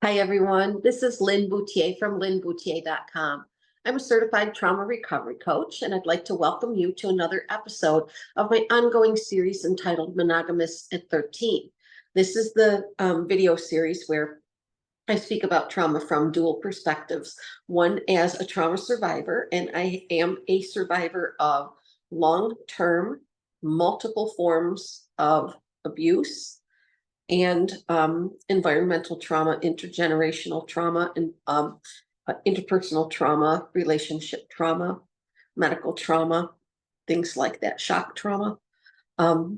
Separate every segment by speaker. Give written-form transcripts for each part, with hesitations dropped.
Speaker 1: Hi, everyone. This is Lin Bouthillier from linbouthillier.com. I'm a certified trauma recovery coach, and I'd like to welcome you to another episode of my ongoing series entitled Monogamous at 13. This is the video series where I speak about trauma from dual perspectives. One as a trauma survivor, and I am a survivor of long-term, multiple forms of abuse and environmental trauma, intergenerational trauma, and interpersonal trauma, relationship trauma, medical trauma, things like that, shock trauma.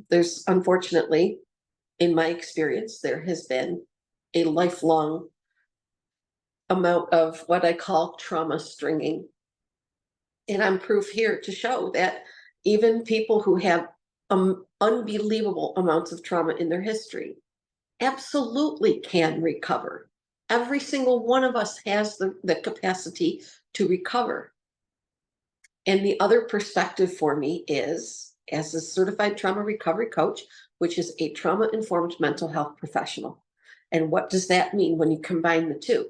Speaker 1: There's unfortunately, in my experience, there has been a lifelong amount of what I call trauma stringing. And I'm proof here to show that even people who have unbelievable amounts of trauma in their history absolutely can recover. Every single one of us has the capacity to recover. And the other perspective for me is, as a certified trauma recovery coach, which is a trauma-informed mental health professional. And what does that mean when you combine the two?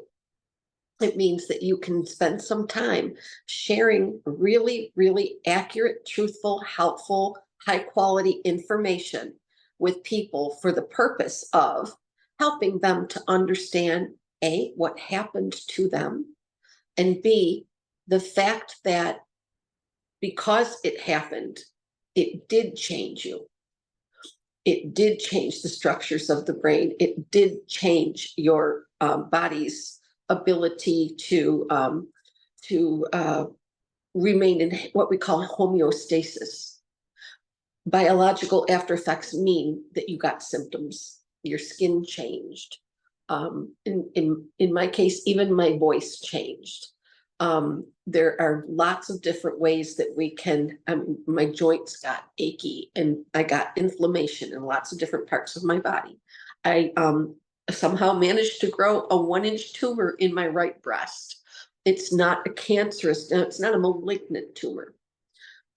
Speaker 1: It means that you can spend some time sharing really, really accurate, truthful, helpful, high-quality information with people for the purpose of helping them to understand, A, what happened to them, and B, the fact that because it happened, it did change you. It did change the structures of the brain. It did change your body's ability to remain in what we call homeostasis. Biological after effects mean that you got symptoms, your skin changed. In my case, even my voice changed. There are lots of different ways that we can, my joints got achy and I got inflammation in lots of different parts of my body. I somehow managed to grow a 1-inch tumor in my right breast. It's not a cancerous, it's not a malignant tumor.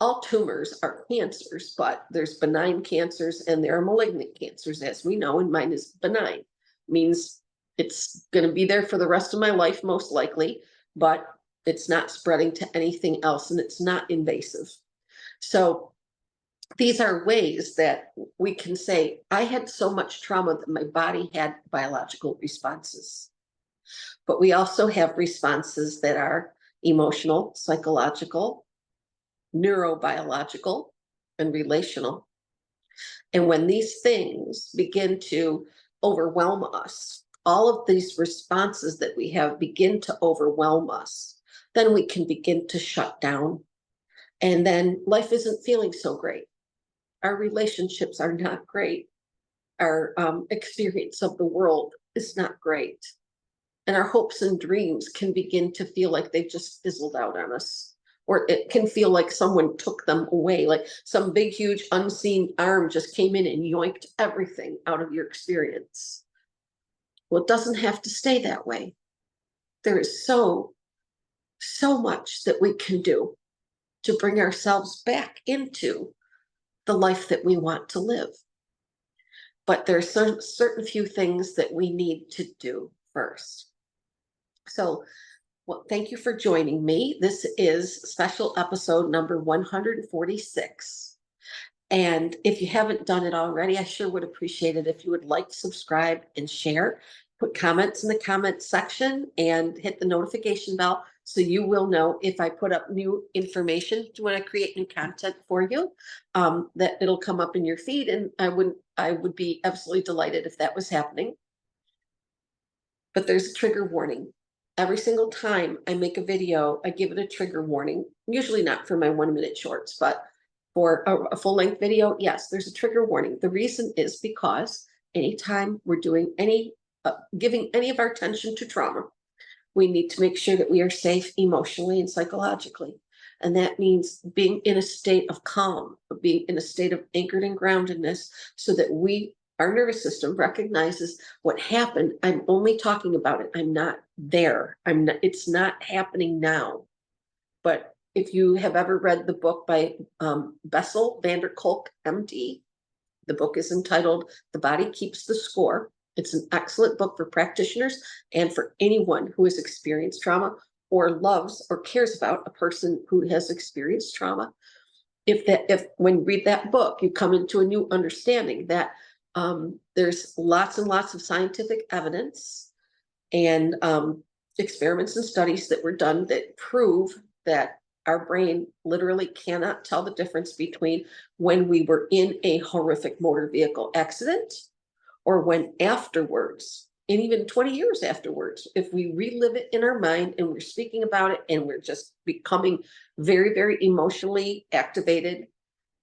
Speaker 1: All tumors are cancers, but there's benign cancers and there are malignant cancers, as we know, and mine is benign. Means it's going to be there for the rest of my life, most likely, but it's not spreading to anything else and it's not invasive. So these are ways that we can say, I had so much trauma that my body had biological responses. But we also have responses that are emotional, psychological, neurobiological, and relational. And when these things begin to overwhelm us, all of these responses that we have begin to overwhelm us, then we can begin to shut down. And then life isn't feeling so great. Our relationships are not great. Our experience of the world is not great. And our hopes and dreams can begin to feel like they've just fizzled out on us. Or it can feel like someone took them away, like some big, huge, unseen arm just came in and yoinked everything out of your experience. Well, it doesn't have to stay that way. There is so much that we can do to bring ourselves back into the life that we want to live. But there are certain few things that we need to do first. So, well, thank you for joining me. This is special episode number 146. And if you haven't done it already, I sure would appreciate it if you would like, subscribe, and share. Put comments in the comments section and hit the notification bell so you will know if I put up new information when I create new content for you, that it'll come up in your feed. And I would be absolutely delighted if that was happening. But there's a trigger warning. Every single time I make a video, I give it a trigger warning, usually not for my 1-minute shorts, but for a full-length video, yes, there's a trigger warning. The reason is because anytime we're doing giving any of our attention to trauma, we need to make sure that we are safe emotionally and psychologically. And that means being in a state of calm, being in a state of anchored and groundedness so that our nervous system recognizes what happened. I'm only talking about it. I'm not there. It's not happening now. But if you have ever read the book by Bessel van der Kolk, MD, the book is entitled The Body Keeps the Score. It's an excellent book for practitioners and for anyone who has experienced trauma or loves or cares about a person who has experienced trauma. If when you read that book, you come into a new understanding that there's lots and lots of scientific evidence and experiments and studies that were done that prove that our brain literally cannot tell the difference between when we were in a horrific motor vehicle accident or when afterwards, and even 20 years afterwards, if we relive it in our mind and we're speaking about it and we're just becoming very, very emotionally activated,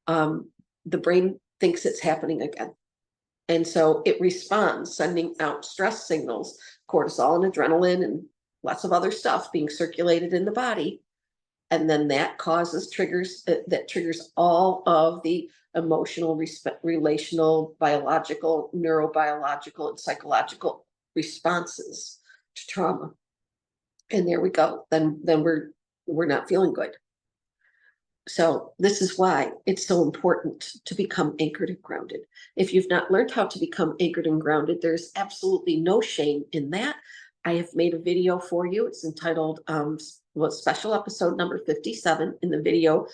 Speaker 1: the brain thinks it's happening again. And so it responds, sending out stress signals, cortisol and adrenaline and lots of other stuff being circulated in the body. And then that causes triggers, that triggers all of the emotional, relational, biological, neurobiological, and psychological responses to trauma. And there we go. Then we're not feeling good. So this is why it's so important to become anchored and grounded. If you've not learned how to become anchored and grounded, there's absolutely no shame in that. I have made a video for you. It's entitled special episode number 57 in the video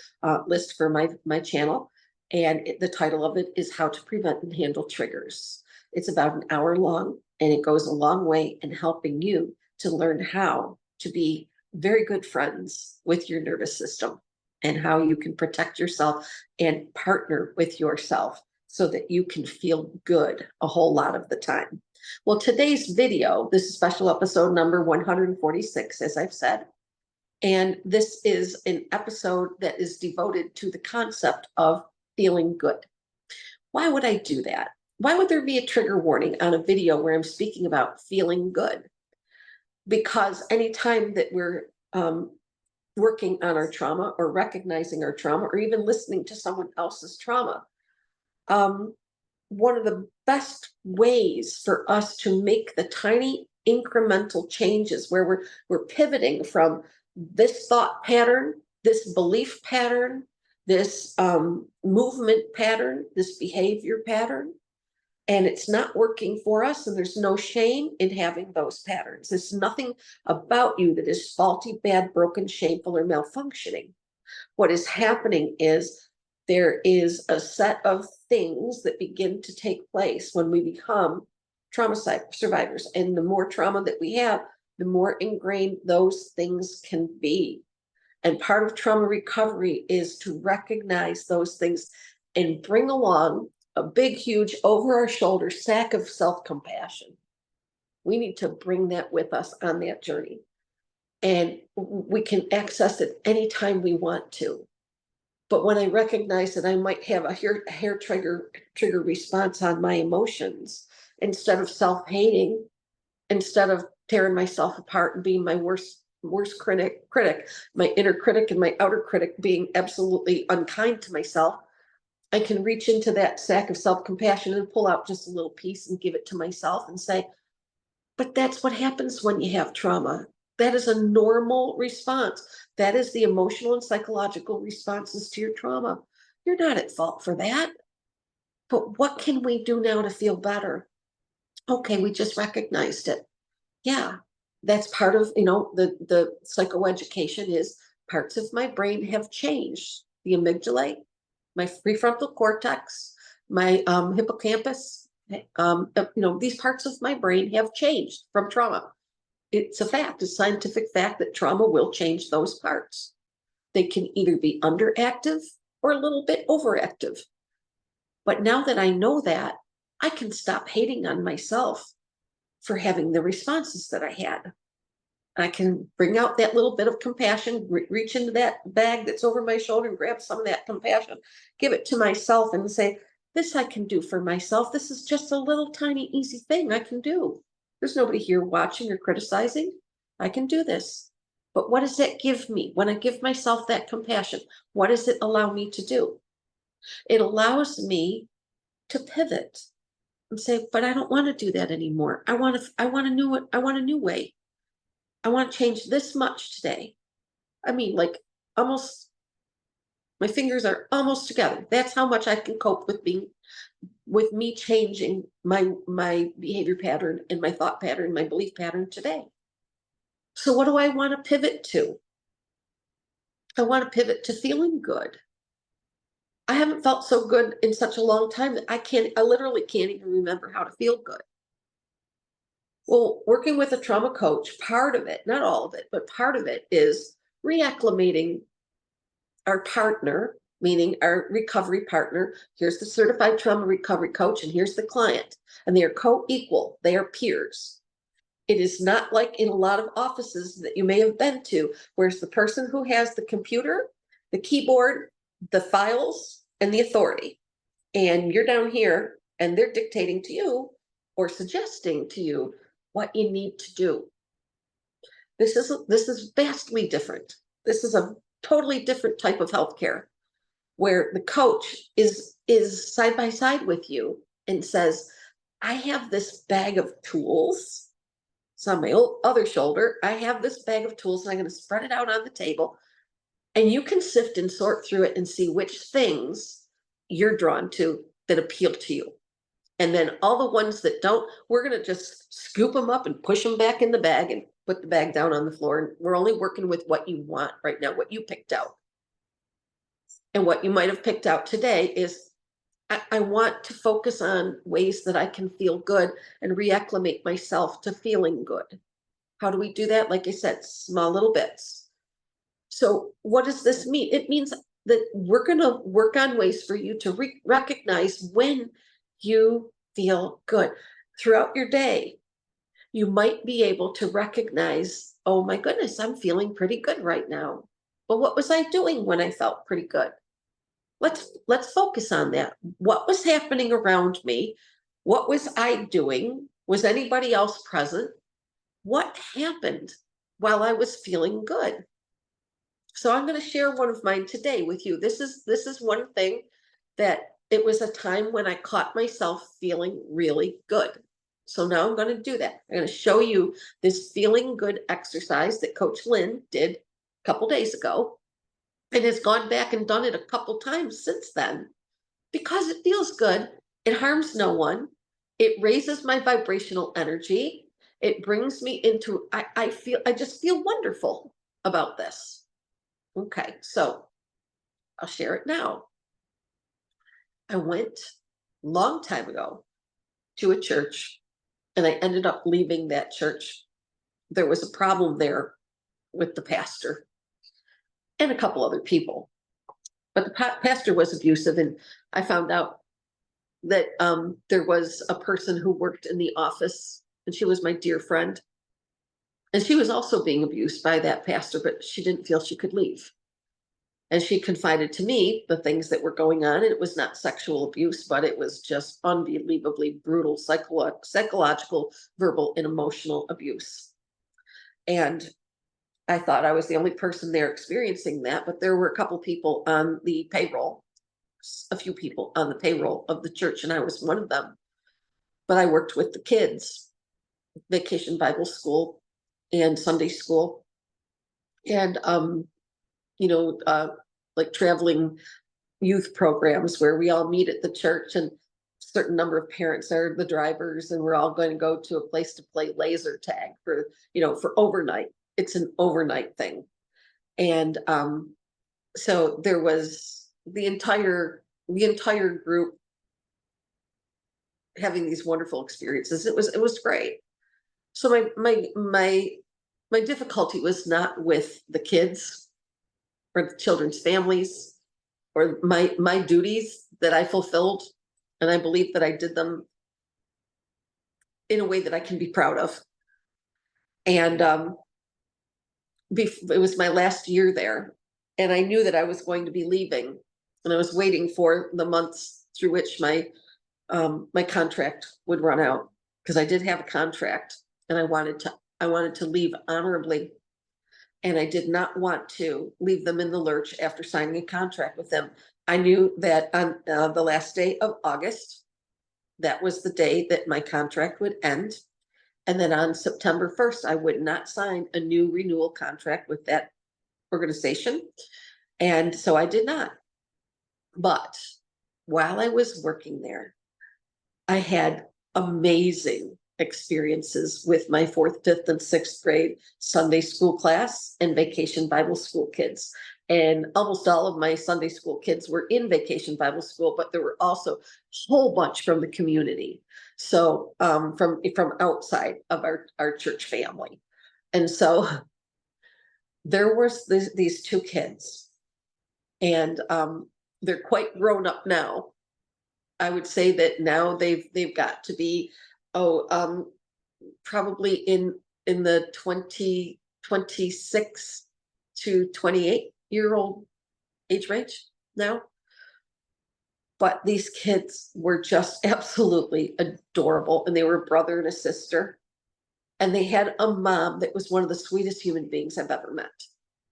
Speaker 1: list for my channel. And the title of it is How to Prevent and Handle Triggers. It's about an hour long, and it goes a long way in helping you to learn how to be very good friends with your nervous system and how you can protect yourself and partner with yourself so that you can feel good a whole lot of the time. Well, today's video, this is special episode number 146, as I've said, and this is an episode that is devoted to the concept of feeling good. Why would I do that? Why would there be a trigger warning on a video where I'm speaking about feeling good? Because anytime that we're working on our trauma or recognizing our trauma or even listening to someone else's trauma, one of the best ways for us to make the tiny incremental changes where we're pivoting from this thought pattern, this belief pattern, this movement pattern, this behavior pattern, and it's not working for us, and there's no shame in having those patterns. There's nothing about you that is faulty, bad, broken, shameful, or malfunctioning. What is happening is there is a set of things that begin to take place when we become trauma survivors. And the more trauma that we have, the more ingrained those things can be. And part of trauma recovery is to recognize those things and bring along a big, huge, over our shoulder sack of self-compassion. We need to bring that with us on that journey. And we can access it anytime we want to. But when I recognize that I might have a hair trigger response on my emotions, instead of self-hating, instead of tearing myself apart and being my worst critic, my inner critic and my outer critic being absolutely unkind to myself, I can reach into that sack of self-compassion and pull out just a little piece and give it to myself and say, but that's what happens when you have trauma. That is a normal response. That is the emotional and psychological responses to your trauma. You're not at fault for that. But what can we do now to feel better? Okay, we just recognized it. Yeah, that's part of, the psychoeducation is parts of my brain have changed. The amygdala, my prefrontal cortex, my hippocampus, these parts of my brain have changed from trauma. It's a fact, a scientific fact that trauma will change those parts. They can either be underactive or a little bit overactive. But now that I know that, I can stop hating on myself for having the responses that I had. I can bring out that little bit of compassion, reach into that bag that's over my shoulder and grab some of that compassion, give it to myself and say, this I can do for myself. This is just a little tiny easy thing I can do. There's nobody here watching or criticizing. I can do this. But what does that give me? When I give myself that compassion, what does it allow me to do? It allows me to pivot and say, but I don't want to do that anymore. I want a new way. I want to change this much today. I mean, like almost, my fingers are almost together. That's how much I can cope with being with me changing my behavior pattern and my thought pattern, my belief pattern today. So what do I want to pivot to? I want to pivot to feeling good. I haven't felt so good in such a long time that I literally can't even remember how to feel good. Well, working with a trauma coach, part of it, not all of it, but part of it is reacclimating our partner, meaning our recovery partner. Here's the certified trauma recovery coach, and here's the client. And they are co-equal, they are peers. It is not like in a lot of offices that you may have been to, where it's the person who has the computer, the keyboard, the files, and the authority. And you're down here and they're dictating to you or suggesting to you what you need to do. This is vastly different. This is a totally different type of healthcare where the coach is side by side with you and says, I have this bag of tools. It's on my other shoulder. I have this bag of tools and I'm going to spread it out on the table. And you can sift and sort through it and see which things you're drawn to that appeal to you. And then all the ones that don't, we're going to just scoop them up and push them back in the bag and put the bag down on the floor. And we're only working with what you want right now, what you picked out. And what you might have picked out today is, I want to focus on ways that I can feel good and reacclimate myself to feeling good. How do we do that? Like I said, small little bits. So what does this mean? It means that we're going to work on ways for you to recognize when you feel good. Throughout your day, you might be able to recognize, oh my goodness, I'm feeling pretty good right now. But what was I doing when I felt pretty good? Let's focus on that. What was happening around me? What was I doing? Was anybody else present? What happened while I was feeling good? So I'm going to share one of mine today with you. This is one thing that it was a time when I caught myself feeling really good. So now I'm going to do that. I'm going to show you this feeling good exercise that Coach Lin did a couple days ago, and has gone back and done it a couple times since then because it feels good. It harms no one. It raises my vibrational energy. It brings me into, I just feel wonderful about this. Okay, so I'll share it now. I went a long time ago to a church and I ended up leaving that church. There was a problem there with the pastor and a couple other people. But the pastor was abusive, and I found out that there was a person who worked in the office, and she was my dear friend. And she was also being abused by that pastor, but she didn't feel she could leave. And she confided to me the things that were going on. And it was not sexual abuse, but it was just unbelievably brutal psychological, verbal, and emotional abuse. And I thought I was the only person there experiencing that, but there were a couple people on the payroll, a few people on the payroll of the church, and I was one of them. But I worked with the kids, Vacation Bible School and Sunday school, and like traveling youth programs where we all meet at the church, and a certain number of parents are the drivers, and we're all going to go to a place to play laser tag for overnight. It's an overnight thing. And so there was the entire group having these wonderful experiences. It was great. So my difficulty was not with the kids or the children's families or my duties that I fulfilled. And I believe that I did them in a way that I can be proud of. And it was my last year there, and I knew that I was going to be leaving, and I was waiting for the months through which my contract would run out, because I did have a contract, and I wanted to leave honorably, and I did not want to leave them in the lurch after signing a contract with them. I knew that on the last day of August, that was the day that my contract would end. And then on September 1st, I would not sign a new renewal contract with that organization. And so I did not. But while I was working there, I had amazing experiences with my fourth, fifth, and sixth grade Sunday school class and vacation Bible school kids. And almost all of my Sunday school kids were in vacation Bible school, but there were also a whole bunch from the community. So from outside of our church family. And so there was these two kids, and they're quite grown up now. I would say that now they've got to be probably in the 26 to 28-year-old age range now. But these kids were just absolutely adorable, and they were a brother and a sister. And they had a mom that was one of the sweetest human beings I've ever met.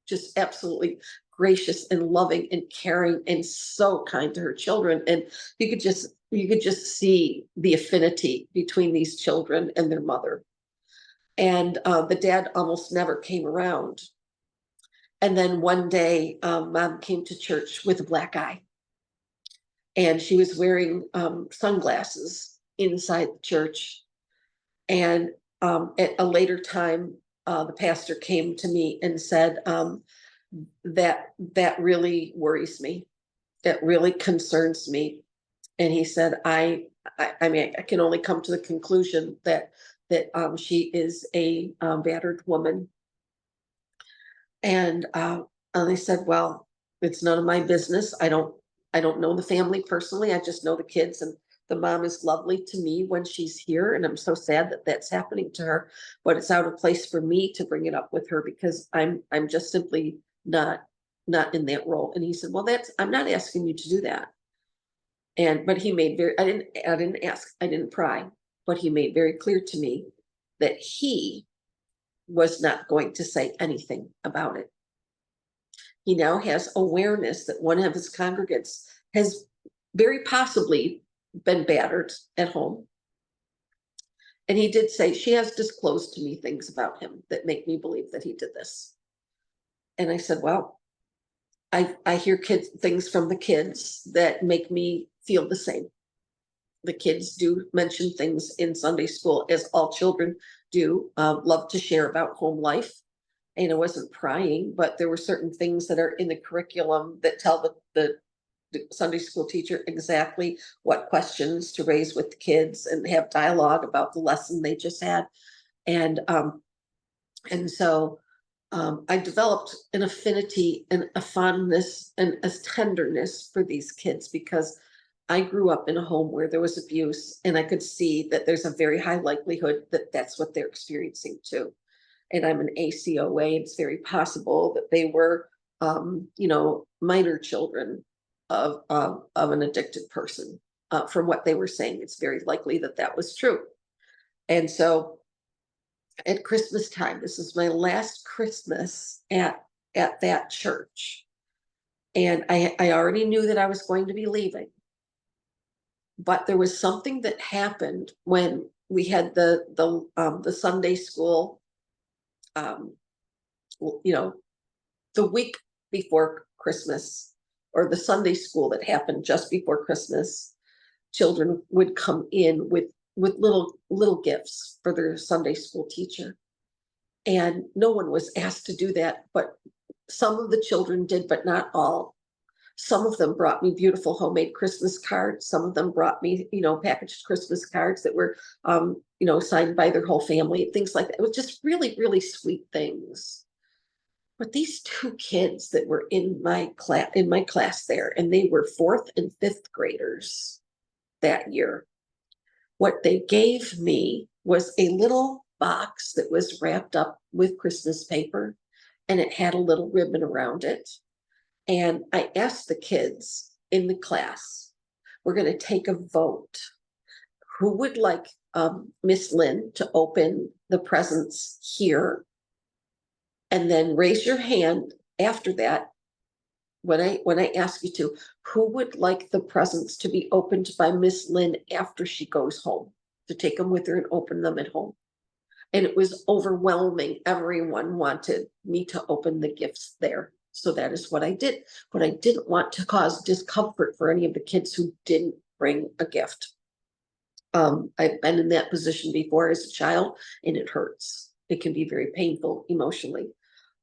Speaker 1: Just absolutely gracious and loving and caring and so kind to her children. And you could just see the affinity between these children and their mother. And the dad almost never came around. And then one day, mom came to church with a black eye, and she was wearing sunglasses inside the church. And at a later time, the pastor came to me and said, that really worries me. It really concerns me. And he said, I mean, I can only come to the conclusion that she is a battered woman. And they said, well, it's none of my business. I don't know the family personally. I just know the kids, and the mom is lovely to me when she's here. And I'm so sad that that's happening to her, but it's out of place for me to bring it up with her, because I'm just simply not in that role. And he said, well, I'm not asking you to do that. But he made I didn't ask, I didn't pry, but he made very clear to me that he was not going to say anything about it. He now has awareness that one of his congregants has very possibly been battered at home. And he did say, she has disclosed to me things about him that make me believe that he did this. And I said, well, I hear things from the kids that make me feel the same. The kids do mention things in Sunday school, as all children do, love to share about home life. And I wasn't prying, but there were certain things that are in the curriculum that tell the Sunday school teacher exactly what questions to raise with the kids and have dialogue about the lesson they just had. And so I developed an affinity and a fondness and a tenderness for these kids, because I grew up in a home where there was abuse, and I could see that there's a very high likelihood that that's what they're experiencing too. And I'm an ACOA. It's very possible that they were, minor children of an addicted person. From what they were saying, it's very likely that that was true. And so at Christmas time, this is my last Christmas at that church. And I already knew that I was going to be leaving. But there was something that happened when we had the Sunday school, the week before Christmas, or the Sunday school that happened just before Christmas. Children would come in with little gifts for their Sunday school teacher. And no one was asked to do that, but some of the children did, but not all. Some of them brought me beautiful homemade Christmas cards. Some of them brought me, packaged Christmas cards that were, signed by their whole family, things like that. It was just really, really sweet things. But these two kids that were in my class there, and they were fourth and fifth graders that year, what they gave me was a little box that was wrapped up with Christmas paper, and it had a little ribbon around it. And I asked the kids in the class, we're going to take a vote. Who would like Miss Lin to open the presents here? And then raise your hand after that, when I ask you to, who would like the presents to be opened by Miss Lin after she goes home, to take them with her and open them at home? And it was overwhelming. Everyone wanted me to open the gifts there. So that is what I did. But I didn't want to cause discomfort for any of the kids who didn't bring a gift. I've been in that position before as a child, and it hurts. It can be very painful emotionally,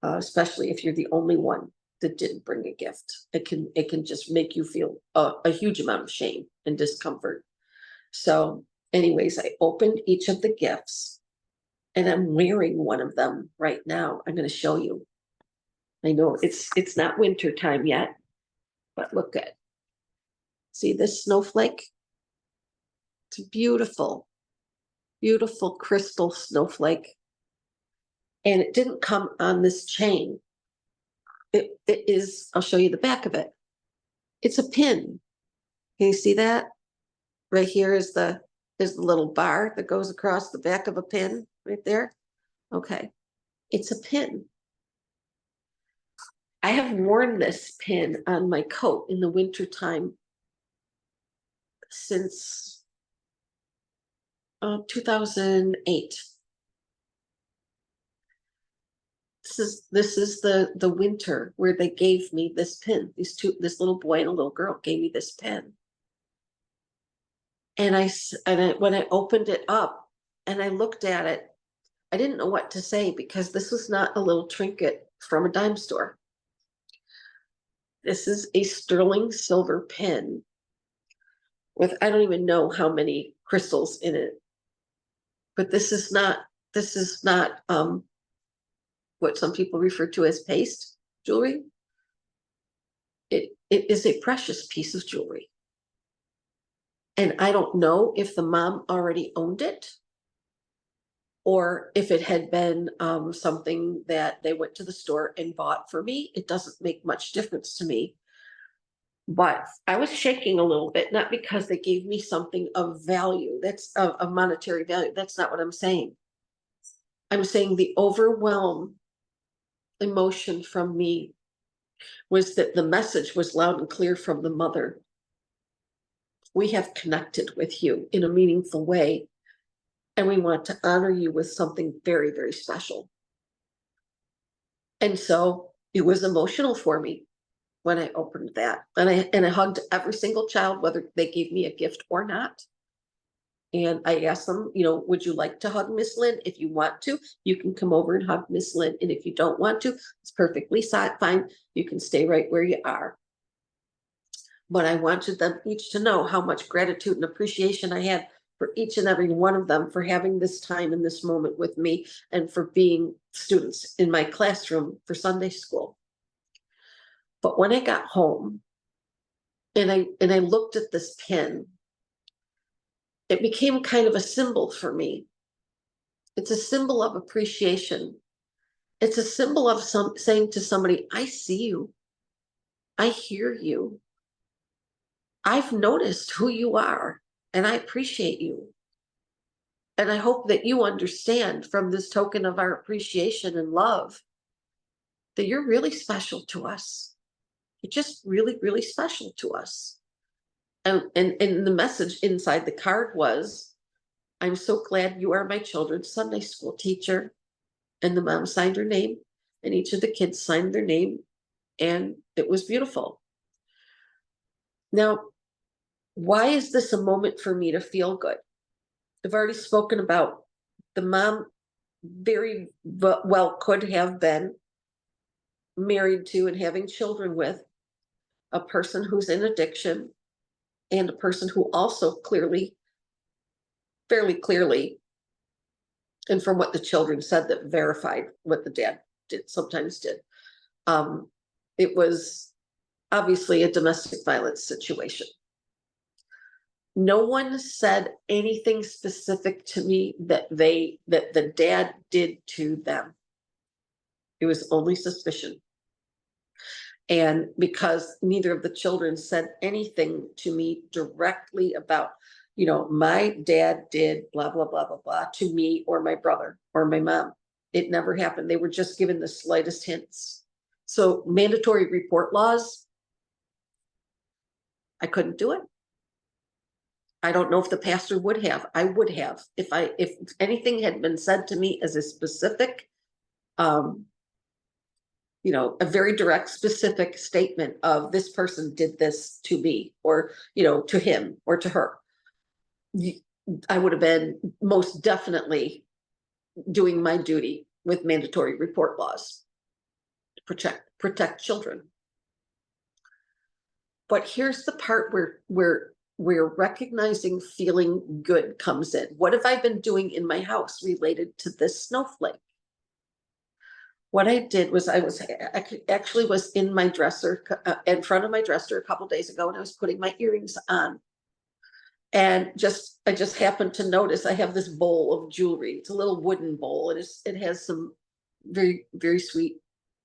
Speaker 1: especially if you're the only one that didn't bring a gift. It can just make you feel a huge amount of shame and discomfort. So, anyways, I opened each of the gifts, and I'm wearing one of them right now. I'm going to show you. I know it's not winter time yet, but look at, see this snowflake? It's beautiful, beautiful crystal snowflake. And it didn't come on this chain. It is, I'll show you the back of it. It's a pin. Can you see that? Right here is the little bar that goes across the back of a pin right there. Okay. It's a pin. I have worn this pin on my coat in the wintertime since 2008. This is the winter where they gave me this pin. This little boy and a little girl gave me this pin. And when I opened it up and I looked at it, I didn't know what to say, because this was not a little trinket from a dime store. This is a sterling silver pin with, I don't even know how many crystals in it. But this is not what some people refer to as paste jewelry. It is a precious piece of jewelry. And I don't know if the mom already owned it, or if it had been something that they went to the store and bought for me. It doesn't make much difference to me. But I was shaking a little bit, not because they gave me something of value, that's of monetary value. That's not what I'm saying. I'm saying the overwhelm emotion from me was that the message was loud and clear from the mother. We have connected with you in a meaningful way, and we want to honor you with something very, very special. And so it was emotional for me when I opened that. And I hugged every single child, whether they gave me a gift or not. And I asked them, would you like to hug Miss Lynn? If you want to, you can come over and hug Miss Lynn. And if you don't want to, it's perfectly fine. You can stay right where you are. But I wanted them each to know how much gratitude and appreciation I had for each and every one of them for having this time in this moment with me, and for being students in my classroom for Sunday school. But when I got home and I looked at this pin, it became kind of a symbol for me. It's a symbol of appreciation. It's a symbol of saying to somebody, I see you. I hear you. I've noticed who you are, and I appreciate you. And I hope that you understand from this token of our appreciation and love that you're really special to us. You're just really, really special to us. And the message inside the card was, I'm so glad you are my children's Sunday school teacher. And the mom signed her name, and each of the kids signed their name, and it was beautiful. Now, why is this a moment for me to feel good? I've already spoken about the mom very well could have been married to and having children with a person who's in addiction, and a person who also fairly clearly, and from what the children said that verified what the dad sometimes did, it was obviously a domestic violence situation. No one said anything specific to me that the dad did to them. It was only suspicion. And because neither of the children said anything to me directly about, my dad did blah, blah, blah, blah, blah to me or my brother or my mom. It never happened. They were just given the slightest hints. So mandatory report laws, I couldn't do it. I don't know if the pastor would have. I would have. If anything had been said to me as a specific, a very direct, specific statement of this person did this to me, or, to him or to her, I would have been most definitely doing my duty with mandatory report laws to protect children. But here's the part where recognizing feeling good comes in. What have I been doing in my house related to this snowflake? What I did was I actually was in my dresser, in front of my dresser a couple days ago, and I was putting my earrings on. And I just happened to notice I have this bowl of jewelry. It's a little wooden bowl, and it has some very, very sweet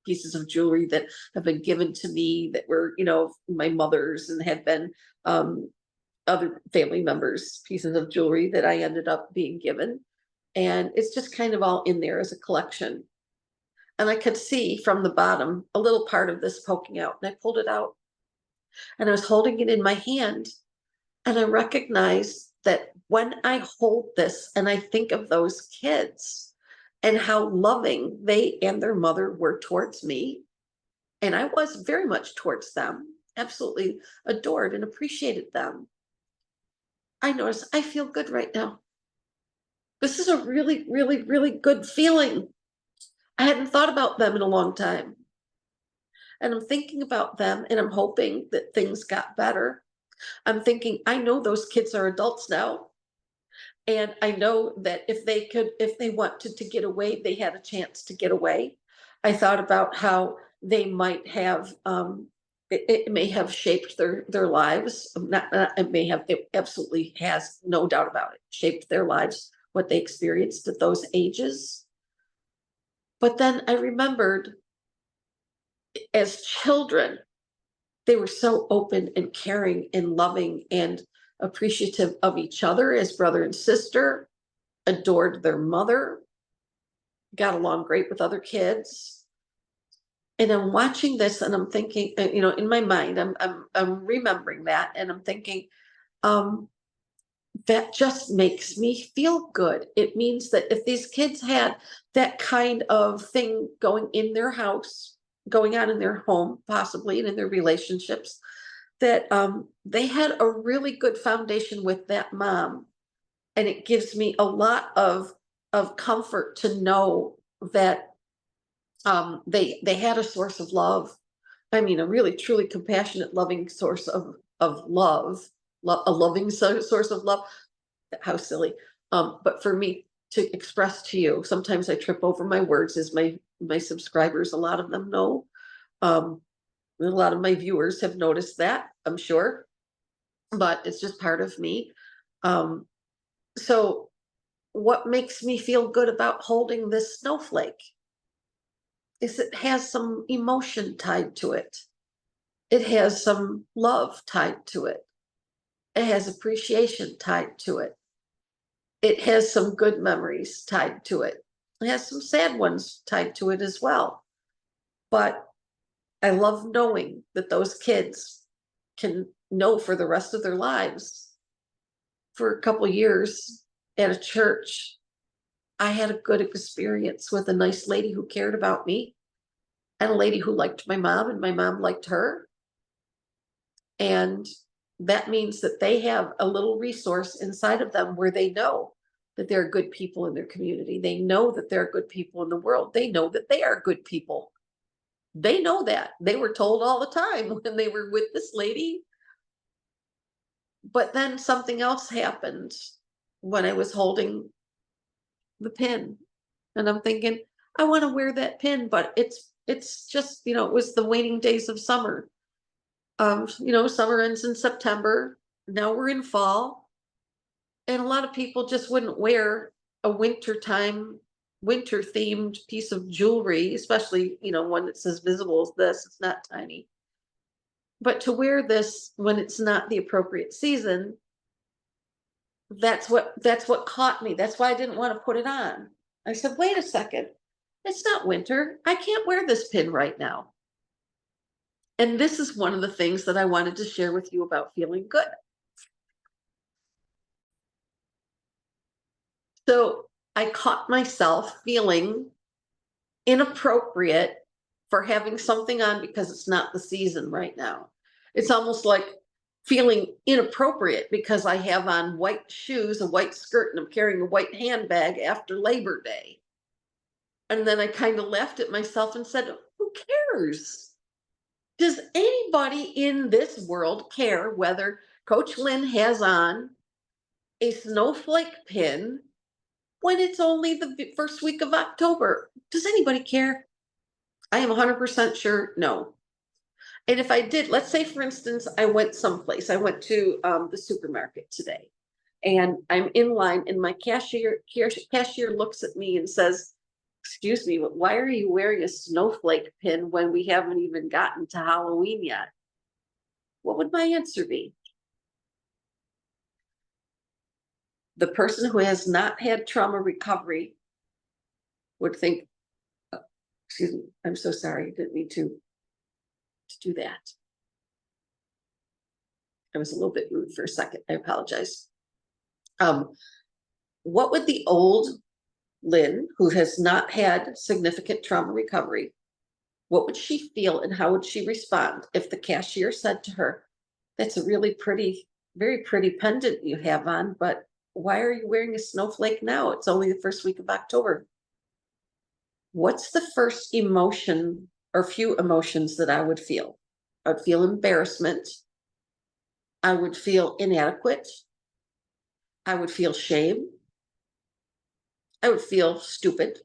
Speaker 1: pieces of jewelry that have been given to me that were, my mother's, and had been other family members' pieces of jewelry that I ended up being given. And it's just kind of all in there as a collection. And I could see from the bottom a little part of this poking out, and I pulled it out, and I was holding it in my hand. And I recognized that when I hold this and I think of those kids and how loving they and their mother were towards me, and I was very much towards them, absolutely adored and appreciated them, I noticed I feel good right now. This is a really, really, really good feeling. I hadn't thought about them in a long time. And I'm thinking about them, and I'm hoping that things got better. I'm thinking, I know those kids are adults now. And I know that if they wanted to get away, they had a chance to get away. I thought about how they might have, it may have shaped their lives. It absolutely has, no doubt about it, shaped their lives, what they experienced at those ages. But then I remembered, as children, they were so open and caring and loving and appreciative of each other as brother and sister, adored their mother, got along great with other kids. And I'm watching this and I'm thinking, in my mind, I'm remembering that, and I'm thinking, that just makes me feel good. It means that if these kids had that kind of thing going in their house, going on in their home, possibly, and in their relationships, that they had a really good foundation with that mom. And it gives me a lot of comfort to know that they had a source of love. I mean, a really, truly compassionate, loving source of love, a loving source of love. How silly. But for me to express to you, sometimes I trip over my words, as my subscribers, a lot of them know. A lot of my viewers have noticed that, I'm sure, but it's just part of me. So what makes me feel good about holding this snowflake is it has some emotion tied to it. It has some love tied to it. It has appreciation tied to it. It has some good memories tied to it. It has some sad ones tied to it as well. But I love knowing that those kids can know for the rest of their lives. For a couple years at a church, I had a good experience with a nice lady who cared about me, and a lady who liked my mom, and my mom liked her. And that means that they have a little resource inside of them where they know that there are good people in their community. They know that there are good people in the world. They know that they are good people. They know that. They were told all the time when they were with this lady. But then something else happened when I was holding the pin. And I'm thinking, I want to wear that pin, but it's just, it was the waning days of summer. Summer ends in September. Now we're in fall. And a lot of people just wouldn't wear a winter themed piece of jewelry, especially, one that says visible as this. It's not tiny. But to wear this when it's not the appropriate season, that's what caught me. That's why I didn't want to put it on. I said, wait a second. It's not winter. I can't wear this pin right now. And this is one of the things that I wanted to share with you about feeling good. So I caught myself feeling inappropriate for having something on because it's not the season right now. It's almost like feeling inappropriate because I have on white shoes, a white skirt, and I'm carrying a white handbag after Labor Day. And then I kind of laughed at myself and said, who cares? Does anybody in this world care whether Coach Lynn has on a snowflake pin when it's only the first week of October? Does anybody care? I am 100% sure no. And if I did, let's say, for instance, I went someplace, I went to the supermarket today, and I'm in line, and my cashier looks at me and says, excuse me, but why are you wearing a snowflake pin when we haven't even gotten to Halloween yet? What would my answer be? The person who has not had trauma recovery would think, oh, excuse me, I'm so sorry, I didn't mean to do that. I was a little bit rude for a second. I apologize. What would the old Lynn, who has not had significant trauma recovery, what would she feel and how would she respond if the cashier said to her, that's a really pretty, very pretty pendant you have on, but why are you wearing a snowflake now? It's only the first week of October. What's the first emotion or few emotions that I would feel? I'd feel embarrassment. I would feel inadequate. I would feel shame. I would feel stupid.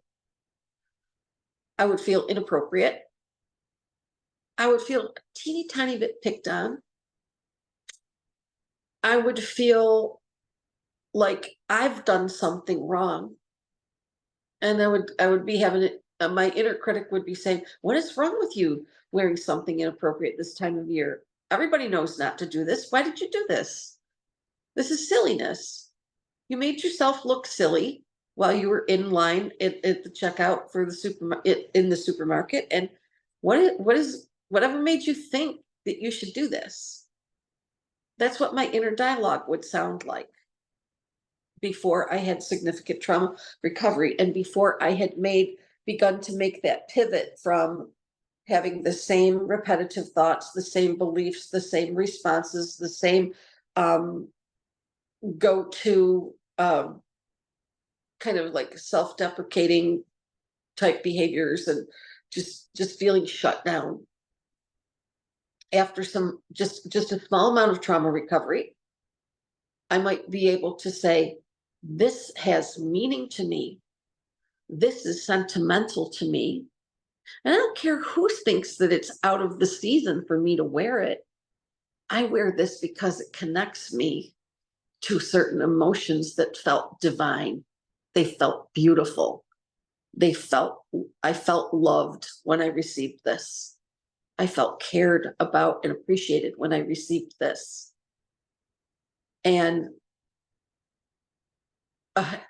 Speaker 1: I would feel inappropriate. I would feel a teeny tiny bit picked on. I would feel like I've done something wrong. And I would be having it, my inner critic would be saying, what is wrong with you wearing something inappropriate this time of year? Everybody knows not to do this. Why did you do this? This is silliness. You made yourself look silly while you were in line at the checkout for the supermarket. And whatever made you think that you should do this? That's what my inner dialogue would sound like before I had significant trauma recovery and before I had begun to make that pivot from having the same repetitive thoughts, the same beliefs, the same responses, the same go-to kind of like self-deprecating type behaviors and just feeling shut down. After some just a small amount of trauma recovery, I might be able to say, this has meaning to me. This is sentimental to me. And I don't care who thinks that it's out of the season for me to wear it. I wear this because it connects me to certain emotions that felt divine. They felt beautiful. I felt loved when I received this. I felt cared about and appreciated when I received this. And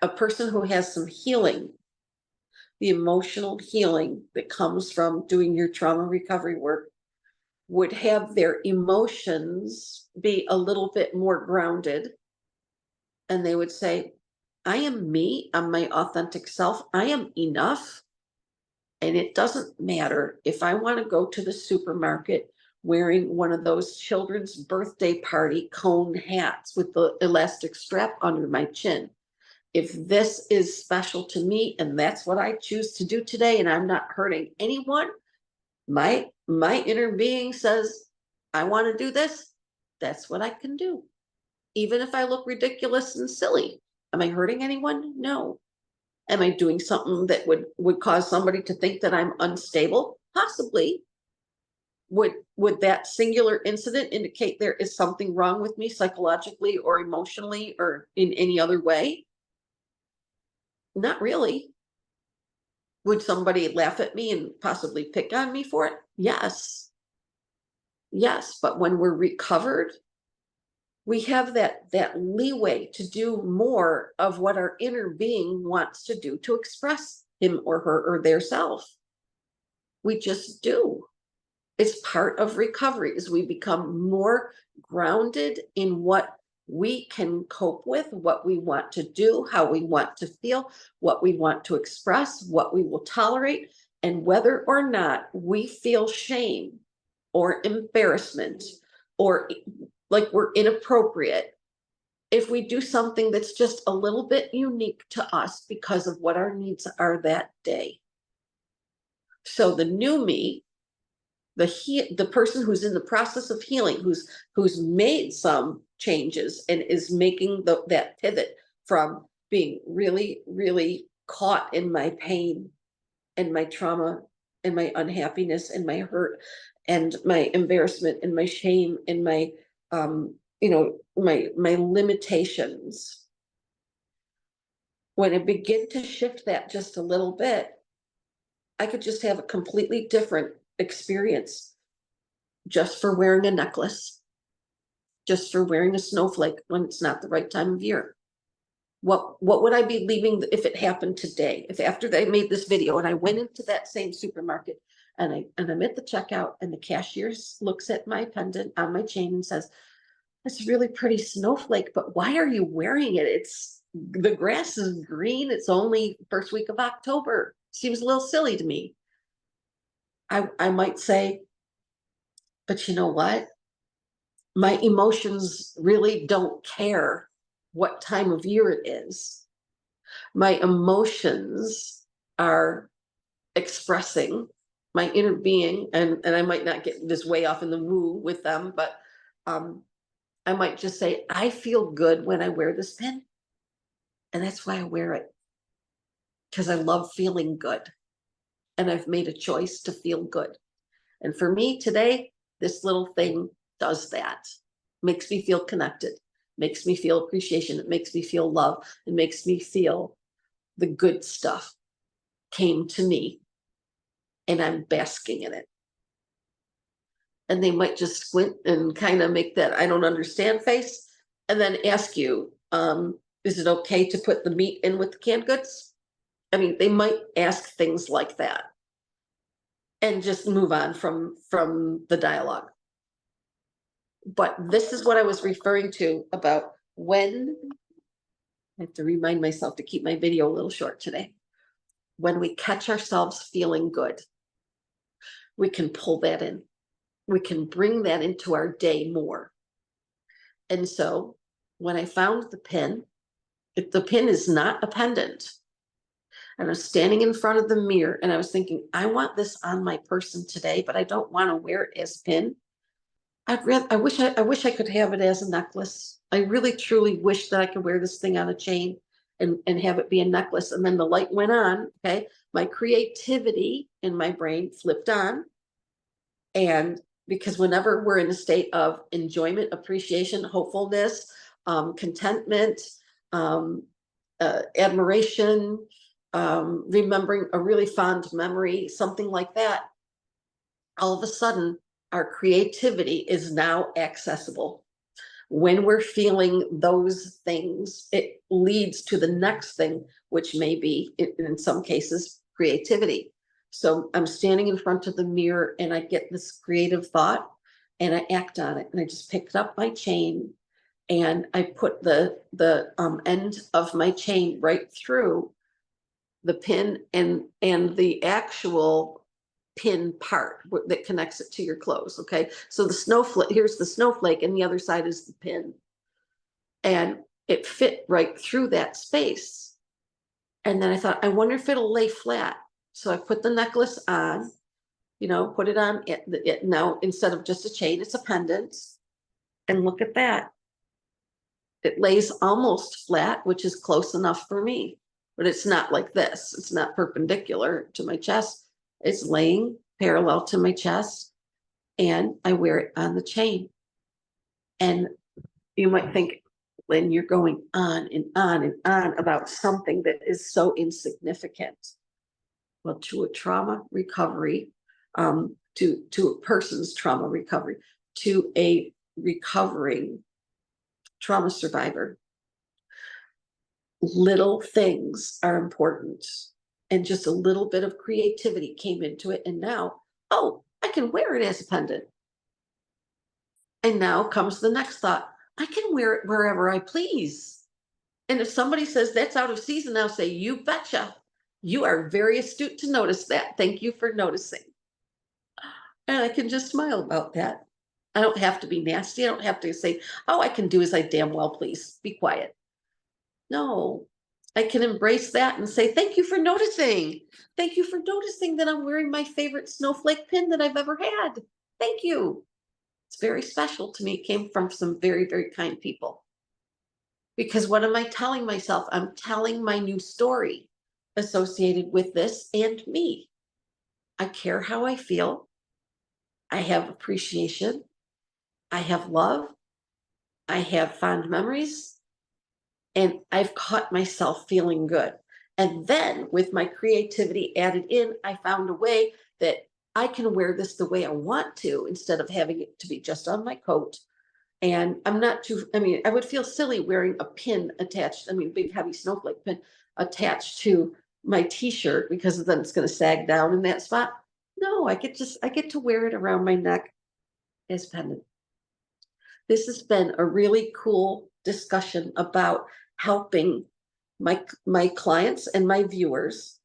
Speaker 1: a person who has some healing, the emotional healing that comes from doing your trauma recovery work, would have their emotions be a little bit more grounded. And they would say, I am me, I'm my authentic self, I am enough. And it doesn't matter if I want to go to the supermarket wearing one of those children's birthday party cone hats with the elastic strap under my chin. If this is special to me and that's what I choose to do today, and I'm not hurting anyone, my inner being says, I want to do this, that's what I can do. Even if I look ridiculous and silly. Am I hurting anyone? No. Am I doing something that would cause somebody to think that I'm unstable? Possibly. Would that singular incident indicate there is something wrong with me psychologically or emotionally or in any other way? Not really. Would somebody laugh at me and possibly pick on me for it? Yes. Yes, but when we're recovered, we have that leeway to do more of what our inner being wants to do to express him or her or their self. We just do. It's part of recovery as we become more grounded in what we can cope with, what we want to do, how we want to feel, what we want to express, what we will tolerate, and whether or not we feel shame or embarrassment or like we're inappropriate if we do something that's just a little bit unique to us because of what our needs are that day. So the new me, the person who's in the process of healing, who's made some changes and is making that pivot from being really, really caught in my pain and my trauma and my unhappiness and my hurt and my embarrassment and my shame and my my limitations. When I begin to shift that just a little bit, I could just have a completely different experience just for wearing a necklace, just for wearing a snowflake when it's not the right time of year. What would I be leaving if it happened today? If after they made this video and I went into that same supermarket and I'm at the checkout and the cashier looks at my pendant on my chain and says, "That's a really pretty snowflake, but why are you wearing it? The grass is green. It's only first week of October." Seems a little silly to me. I might say, but you know what? My emotions really don't care what time of year it is. My emotions are expressing my inner being, and I might not get this way off in the woo with them, but I might just say, I feel good when I wear this pin, and that's why I wear it, because I love feeling good, and I've made a choice to feel good. And for me today, this little thing does that. Makes me feel connected, makes me feel appreciation, it makes me feel love, it makes me feel the good stuff came to me and I'm basking in it. And they might just squint and kind of make that I don't understand face and then ask you, is it okay to put the meat in with the canned goods? I mean, they might ask things like that and just move on from the dialogue. But this is what I was referring to about when, I have to remind myself to keep my video a little short today. When we catch ourselves feeling good, we can pull that in. We can bring that into our day more. And so when I found the pin, the pin is not a pendant. And I was standing in front of the mirror and I was thinking, I want this on my person today, but I don't want to wear it as a pin. I wish I could have it as a necklace. I really truly wish that I could wear this thing on a chain and have it be a necklace. And then the light went on. Okay. My creativity in my brain flipped on. And because whenever we're in a state of enjoyment, appreciation, hopefulness, contentment, admiration, remembering a really fond memory, something like that, all of a sudden our creativity is now accessible. When we're feeling those things, it leads to the next thing, which may be, in some cases, creativity. So I'm standing in front of the mirror and I get this creative thought and I act on it. And I just picked up my chain and I put the end of my chain right through the pin and the actual pin part that connects it to your clothes. Okay. So the snowflake, here's the snowflake and the other side is the pin. And it fit right through that space. And then I thought, I wonder if it'll lay flat. So I put the necklace on, put it on it now, instead of just a chain, it's a pendant. And look at that. It lays almost flat, which is close enough for me, but it's not like this. It's not perpendicular to my chest. It's laying parallel to my chest and I wear it on the chain. And you might think, Lynn, you're going on and on and on about something that is so insignificant. Well, to a trauma recovery, to a person's trauma recovery, to a recovering trauma survivor, little things are important. And just a little bit of creativity came into it. And now, oh, I can wear it as a pendant. And now comes the next thought. I can wear it wherever I please. And if somebody says that's out of season, I'll say, you betcha. You are very astute to notice that. Thank you for noticing. And I can just smile about that. I don't have to be nasty. I don't have to say, oh, I can do as I damn well please. Be quiet. No, I can embrace that and say, thank you for noticing. Thank you for noticing that I'm wearing my favorite snowflake pin that I've ever had. Thank you. It's very special to me. It came from some very, very kind people. Because what am I telling myself? I'm telling my new story associated with this and me. I care how I feel. I have appreciation. I have love. I have fond memories. And I've caught myself feeling good. And then with my creativity added in, I found a way that I can wear this the way I want to instead of having it to be just on my coat. And I'm not too, I mean, I would feel silly wearing a pin attached, I mean, big heavy snowflake pin attached to my t-shirt because then it's going to sag down in that spot. No, I get to wear it around my neck as pendant. This has been a really cool discussion about helping my clients and my viewers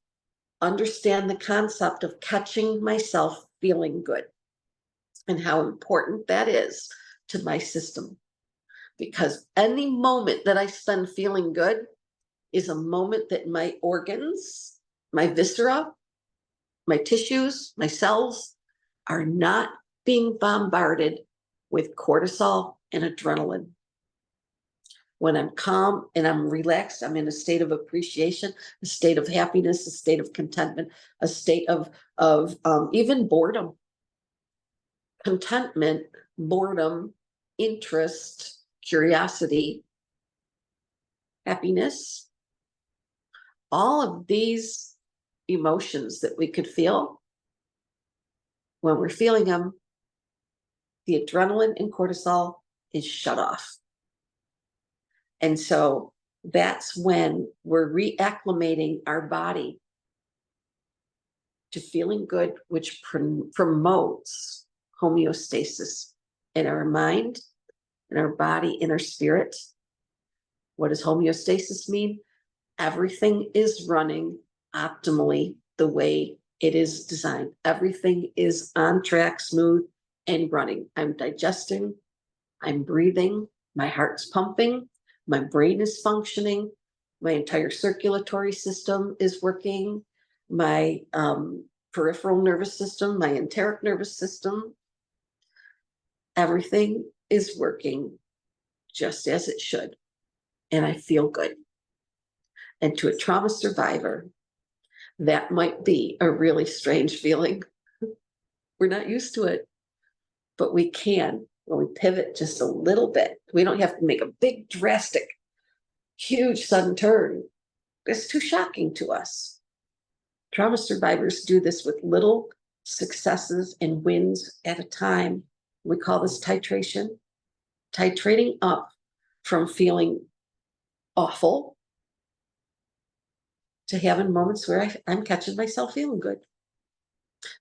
Speaker 1: understand the concept of catching myself feeling good and how important that is to my system. Because any moment that I spend feeling good is a moment that my organs, my viscera, my tissues, my cells are not being bombarded with cortisol and adrenaline. When I'm calm and I'm relaxed, I'm in a state of appreciation, a state of happiness, a state of contentment, a state of even boredom, contentment, boredom, interest, curiosity, happiness. All of these emotions that we could feel, when we're feeling them, the adrenaline and cortisol is shut off. And so that's when we're reacclimating our body to feeling good, which promotes homeostasis in our mind, in our body, in our spirit. What does homeostasis mean? Everything is running optimally the way it is designed. Everything is on track, smooth, and running. I'm digesting, I'm breathing, my heart's pumping, my brain is functioning, my entire circulatory system is working, my peripheral nervous system, my enteric nervous system, everything is working just as it should. And I feel good. And to a trauma survivor, that might be a really strange feeling. We're not used to it, but we can when we pivot just a little bit. We don't have to make a big, drastic, huge sudden turn. It's too shocking to us. Trauma survivors do this with little successes and wins at a time. We call this titration, titrating up from feeling awful to having moments where I'm catching myself feeling good.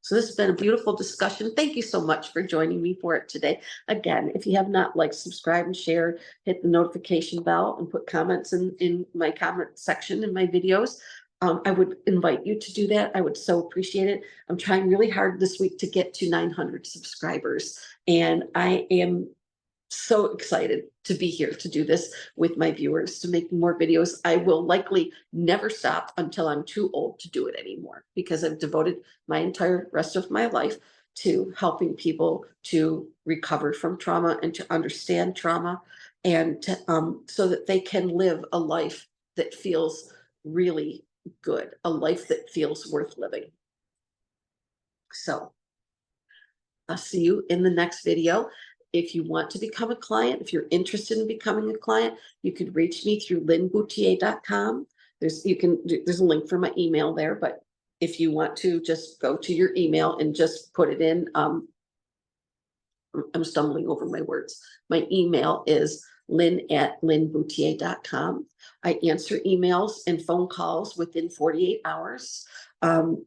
Speaker 1: So this has been a beautiful discussion. Thank you so much for joining me for it today. Again, if you have not liked, subscribe, and share, hit the notification bell and put comments in my comment section in my videos. I would invite you to do that. I would so appreciate it. I'm trying really hard this week to get to 900 subscribers, and I am so excited to be here to do this with my viewers, to make more videos. I will likely never stop until I'm too old to do it anymore, because I've devoted my entire rest of my life to helping people to recover from trauma and to understand trauma, and to, so that they can live a life that feels really good, a life that feels worth living. So I'll see you in the next video. If you want to become a client, if you're interested in becoming a client, you could reach me through linbouthillier.com. There's a link for my email there, but if you want to just go to your email and just put it in, I'm stumbling over my words. My email is lin@linbouthillier.com. I answer emails and phone calls within 48 hours.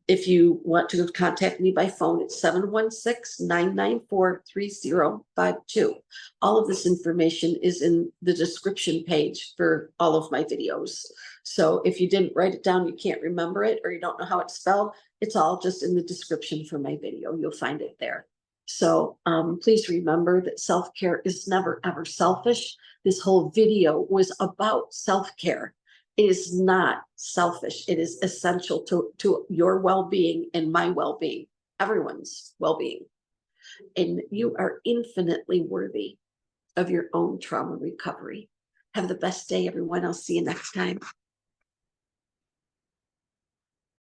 Speaker 1: If you want to contact me by phone, it's 716-994-3052. All of this information is in the description page for all of my videos. So if you didn't write it down, you can't remember it, or you don't know how it's spelled, it's all just in the description for my video. You'll find it there. So please remember that self-care is never, ever selfish. This whole video was about self-care. It is not selfish. It is essential to your well-being and my well-being, everyone's well-being. And you are infinitely worthy of your own trauma recovery. Have the best day, everyone. I'll see you next time.